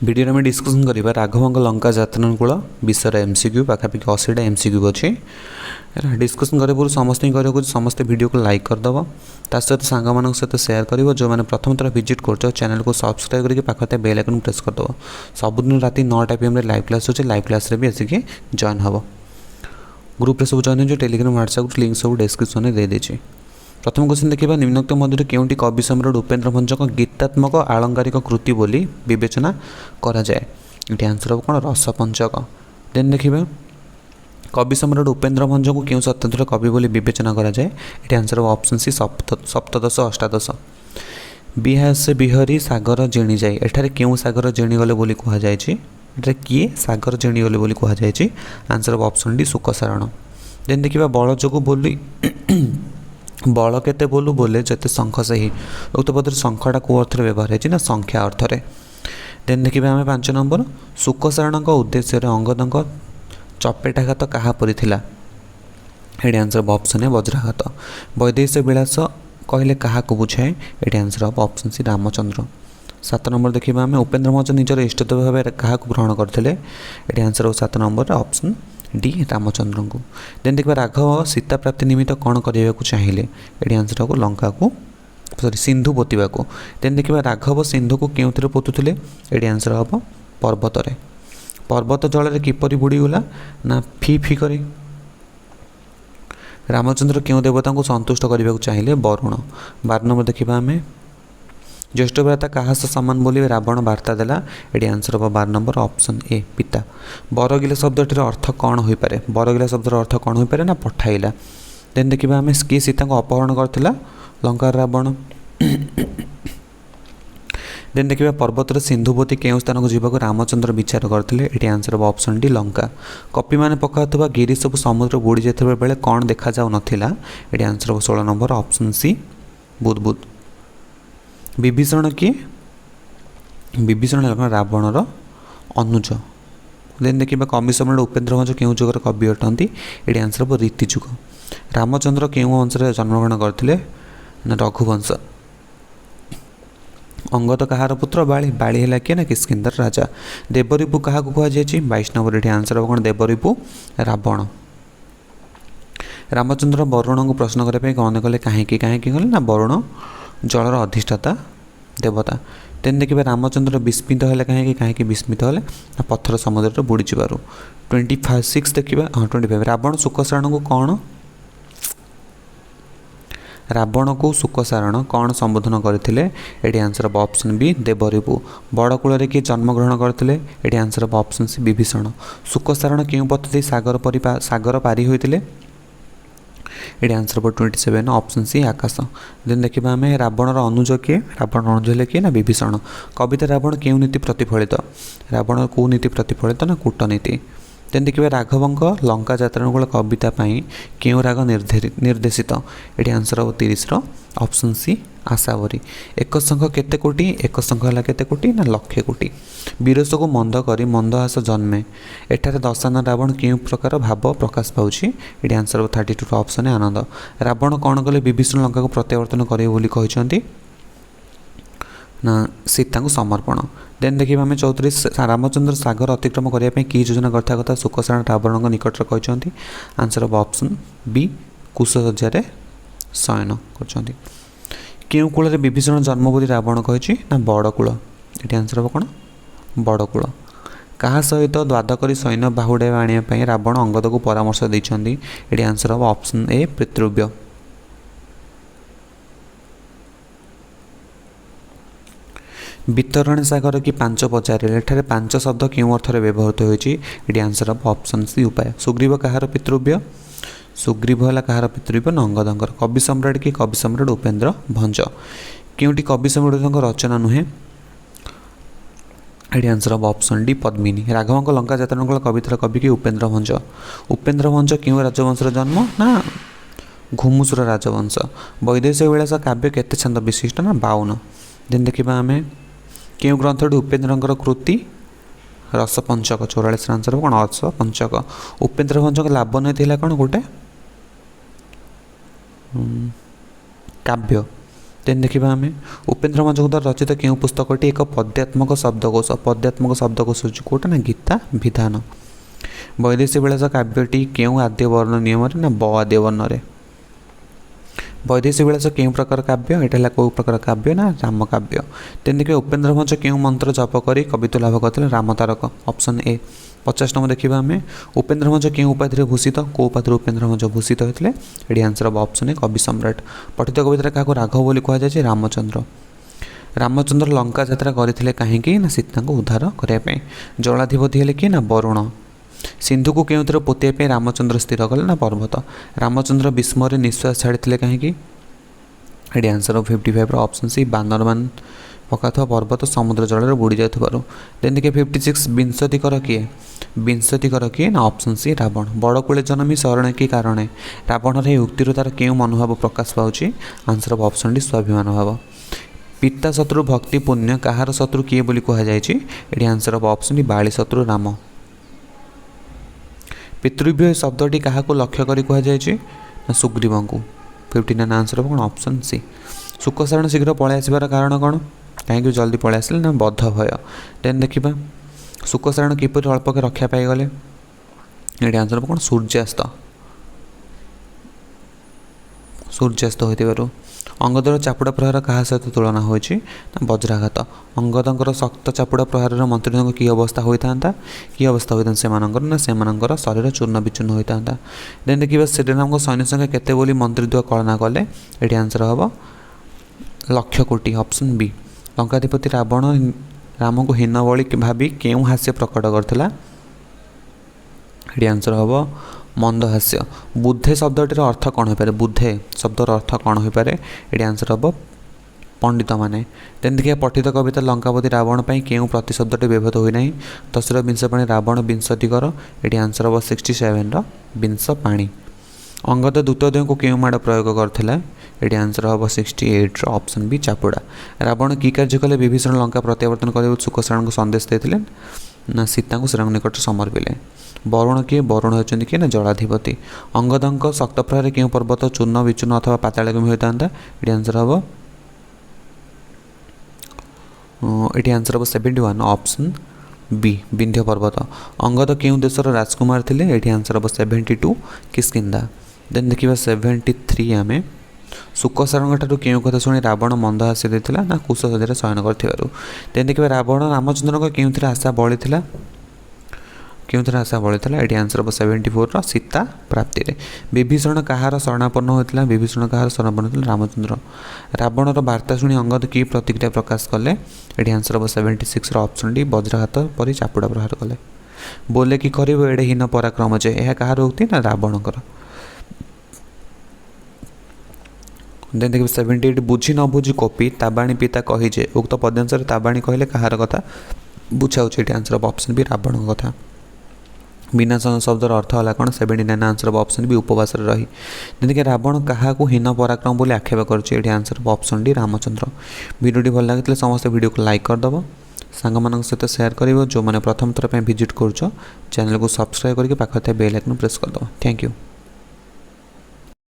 Video में discussion करिबा राघवंक लंका जातनाकूल विषय एमसीक्यू पाखापाखि 80टा एमसीक्यू अच्छी डिस्कसन करे पूर्व समस्त समस्त वीडियो को लाइक करदेव ता सहित सांग सहित सेयार कर जो मैंने प्रथम थर विजिट कर चैनल को सब्सक्राइब करके पाखे बेल आइकन प्रेस करदेव सबुदिन राति 9टा PM लाइव क्लास अच्छे लाइव क्लास भी आसिक जॉइन हम ग्रुप सब जॉइन हो टेलीग्राम व्हाट्सएप लिंक सब डिस्क्रिप्शन में दे देछि। प्रथम क्वेश्चन देखा निम्नोक्त मध्य केउंटी कवि सम्राट उपेन्द्र भंजक गीतात्मक आलंकारिक कृति बोली विवेचना करा जाए। ये आंसर हम कौन रसपंचक। देन देखिए कवि सम्राट उपेन्द्र भंजक को क्यों स्वतंत्र कवि बोली विवेचना करा जाए। ये आंसर हम ऑप्शन सी सप्तदश अष्टादश। बिहासे बिहरी सागर जीणी जाए एठारे क्यों सागर जीणी गले बोली कह जाए एठारे किए सागर जीणी गले बोली कह जाए। आंसर हम ऑप्शन डी सुकसारण। देन देखिए बल जोगु बोली बल केते बोलू बोले जते शंख से ही उक्त पदर शंखटा कौ अर्थ व्यवहार है संख्या अर्थ रे। देन देखिए आम 5 नंबर सुकसारण उद्देश्य अंगद चपेटाघात क्या परी थिला। ये आंसर ऑप्शन है वज्राघात। वैदेश विलास कहले क्या बुझाए। ये आंसर हम ऑप्शन सी रामचंद्र। 7 नंबर देखिए आम उपेन्द्र भंज निजर इष्टदेव भाव क्या ग्रहण करते। ये आंसर हो 7 नंबर ऑप्शन डी रामचंद्र को। देन देखिए राघव सीता प्राप्ति निमित्त कौन करने को चाहिए। ये आंसर को लंका को सॉरी सिंधु पोतिबा को। देन देखिए राघव सिंधु को क्यों पोतुले। ये आंसर हम पर्वत रे। पर्वत जल किपरि बुड़ीगला ना फी फी करी। रामचंद्र क्यों देवता को संतुष्ट करने को चाहिए वरुण। 12 नंबर देखिए आम ज्येष्ठ भ्राता क्या सामान बोली रावण वार्ता देला। ये आंसर हम 12 नंबर ऑप्शन ए पिता। बरगिला शब्द अर्थ कौन हो पारे। बरगिला शब्दर अर्थ कौन हो पारे ना पठाइला। देन देखिए आम किए सीता को अपहरण करथिला लंका रावण। देन देखिए पर्वतर सिंधुपति केउं स्थान को जीवा रामचंद्र विचार करथिले। ये आंसर हम ऑप्शन डी लंका। कपि माने पकाउथबा गिरी सब समुद्र बुड़ी जाइथिबा बेले कौन देखा जाउ नथिला। ये आंसर हम 16 नंबर ऑप्शन सी बुदबुद। विभीषण किए विभीषण रावणर अनुज। देन देखिए कवि सम्राट उपेन्द्र भंज क्यों जुगर कवि अटंती। ये आंसर हम रीतिजुग। रामचंद्र क्यों वंश जन्मग्रहण करते ना रघुवंश। अंगद कहार पुत्र बाली बाली है किए ना किष्किंधर राजा। देवरिपु क्या कह जाए 22 नंबर। ये आंसर हम कौन देवरिपु रावण। रामचंद्र वरुण को प्रश्न करने कौन कले कहीं कले ना वरुण जलर अधिष्ठाता देवता। तेन देखिए रामचंद्र विस्मित है कहीं विस्मित है पत्थर समुद्र बुड़ी जावर। 26 देखिए हाँ 25 रावण सुकसारण को कौन रावण को सुकसारण कौन संबोधन करते। ये आंसर हम ऑप्शन बी देवरिपु। बड़कूल किए जन्मग्रहण करते। ये आंसर हम ऑप्शन सी विभीषण। सुकसारण क्यों पद्धति सागर पारी होते। ये आंसर हम 27 ऑप्शन सी आकाश। देन देखिए आम रावणर अनुज किए रावण अनुज किए ना विभीषण। कविता रावण क्यों नीति प्रतिफलित। रावण कौ नीति प्रतिफलित ना कूटनीति। देन देखिए राघवंक लंका जातनाकूल कविता क्यों राग निर्देशित। ये आंसर हम 30 ऑप्शन सी आशावरी। एक संघ केते कोटी एक संघ है केते कोटी ना लक्षे कोटी। विरस को मंद करी मंदहास जन्मे एठारे दशानन रावण क्यों प्रकार भाव प्रकाश पाउछि। ये आंसर हम 32 ऑप्शन है आनंद। रावण कौन कले विभीषण लंका को प्रत्यावर्तन करे बोली कहते ना सीता को समर्पण। देन देखिए आम 34 रामचंद्र सागर अतिक्रम करने की योजना करता कथा सुकसारण रावण निकट कहते। आंसर हम ऑप्शन बी कुशसज्जा शयन कर। क्यों कूल विभीषण जन्म बोली रावण कही ना बड़कूल। ये आंसर हम कौन बड़कूल। क्या सहित द्वादकरी सैन्य बाहुड़ा आने रावण अंगद को परामर्श देते। ये आंसर हम ऑप्शन ए पितृव्य। वितरण सागर की 5 पचारे एठारे 5 शब्द क्यों अर्थ व्यवहृत होती। ये आंसर हम ऑप्शन सी उपाय। सुग्रीव कहार पितृव्य। सुग्रीव है कहार पितृव्य अंगदंकर। कवि सम्राट की कवि सम्राट उपेन्द्र भंज। क्योंटी कवि सम्राट रचना नुहे। ये आंसर हम ऑप्शन डी पद्मिनी। राघवंक लंका जातनाकूल कवितार कवि की उपेन्द्र भंज। उपेन्द्र भंज क्यों राजवंश जन्म ना घुमुसुर राजवंश। वैदेश विलास काव्य केते छंद विशिष्ट ना 52। देन देखिए आम क्यों ग्रंथटी उपेन्द्र कृति रसपंचक। 44 आंसर कौन रसपंचक। उपेन्द्र भंजक लाभ नहीं कौन गोटे काव्य देन देखा आम उपेन्द्र मजुमदार रचित केउं पुस्तकटी एक पद्यात्मक शब्दकोश होची कोटा ना गीता विधान। वैदेशी विलास काव्यटी केउं आद्य वर्ण नियम ना ब आद्य वर्ण रे। वैदेशी विलास केउं प्रकार काव्य एटा है कौ प्रकार काव्य ना राम काव्य। तेन देखिए उपेन्द्र भंज केउं मंत्र जप करी कवित्व लाभ करते राम तारक ऑप्शन ए। 50 नंबर देखा आम उपेन्द्र भंज केउं उपाधि भूषित कौ उपाधि उपेन्द्र भंज भूषित होते ये आंसर हम ऑप्शन ए कवि सम्राट। पठित कविता क्या राघव बोली कहुए रामचंद्र। रामचंद्र लंका यात्रा करते कहीं ना सीता को उद्धार करने। जलाधिपति हेले किए ना वरुण। सिंधु को केउथरे पोतिया रामचंद्र स्थिर कले ना पर्वत। रामचंद्र विस्मय निश्वास छाड़ी कहीं ये आंसर 55 ऑप्शन सी बानरमान पका पर्वत समुद्र जल बुड़ी जाऊँ। देन देखिए 56 विंशतिकर किए ना ऑप्शन सी रावण। बड़कूले जन्मी शरण की कारण रावण ये उक्तिर तार क्यों मनोभाव प्रकाश पाँच आंसर ऑप्शन डी स्वाभिमान भाव। पिता शत्रु भक्ति पुण्य कहार शत्रु किए बोली कहुए आंसर हम ऑप्शन डी बाली शत्रु राम। पितृव्य शब्दटी क्या लक्ष्य कर कहुए सुग्रीव को। 59 आंसर हम कौन ऑप्शन सी। शुकसारण शीघ्र पलि आसबार कारण कौन कहीं जल्दी पलि आसिले ना बद्ध भय। देन देखा शुकसारण किपर अल्पक रक्षा पाईगले ये आंसर हम कौन सूर्यास्त। सूर्यास्त हो अंगदर चापुड़ा प्रहार क्या सहित तुलना होती वज्राघात। अंगदर शक्त चापुड़ा प्रहार मंत्री की अवस्था होता कि अवस्था होता से शरीर चूर्ण विचूर्ण होता। देन देखिए श्रीराम सैन्य संख्या केते बोली मंत्री द्वय कलना कले ये आंसर हम 1,00,000 कोटी ऑप्शन बी। लंकाधिपति रावण राम को हीन बली भावी क्यों हास्य प्रकट करथिला ये आंसर हम मंदहास्य। बुद्धे शब्दटीर अर्थ कौन हो पारे बुद्धे शब्दर अर्थ कौन हो पारे ये आंसर हम पंडित माने। देन देखिए पठित कविता लंकापति रावण पर क्यों प्रतिशब्दटी व्यवहृत होना दशर विंश पाणी रावण विंशतिकर ये आंसर हम 67 विंश पाणी। अंगद दूतदेव को क्यों माड़ प्रयोग करथिला ये आंसर हम 68 ऑप्शन बी चापुड़ा। रावण की कार्य कले विभीषण लंका प्रत्यावर्तन कर शुकसारण को संदेश देते ना सीता को श्रीराम निकट समर्पिले। वरुण किए वरुण होती किए ना जलाधिपति। अंगद शक्त प्रहार क्यों पर्वत चूर्ण विचूर्ण अथवा पातालगमी होता ये आंसर हम ये आंसर हम 71 ऑप्शन बी विंध्य पर्वत। अंगद क्यों देशर राजकुमार थे ये आंसर हम 72 किष्किंधा। देन देखा 73 आम शुकसारण ठार क्यों कथा शुणी रावण मंदहास्य देता ना कुश सज्जा शयन कर। देन देखा रावण रामचंद्र क्यों आशा बड़ी ये आंसर हम 74 सीता प्राप्ति। विभीषण कहार शरणापन्न होता विभीषण कहार शरणापन्न होता रामचंद्र। रावणर वार्ता शुणी अंगद की प्रतिक्रिया प्रकाश कले ये आंसर हम 76 ऑप्शन डी वज्राघात पर चापुड़ा प्रहार कले। बोले कि कर एड़े हीन पराक्रम जे यह कहार उक्ति ना रावणकर। देन देखिए 78 बुझी न बुझी कोपी ताबाणी पिता कहीजे उक्त पद्यांश ताबाणी कहले कहार कथा बुझाऊे ये आंसर ऑप्शन बी रावण कथा। विनाशन शब्दर अर्थ है कौन 79 आंसर ऑप्शन भी उपवास रही। देखिए रावण क्या हीन पराक्रम बोली आक्षेप कर आंसर ऑप्शन डी रामचंद्र। वीडियोटी भल लगी समस्त वीडियो को लाइक करदेव सांग सहित शेयर कर जो मैंने प्रथम थर पर विजिट कर चैनल को सब्सक्राइब करके पाखे बेल आइकन प्रेस करदेव। Thank you.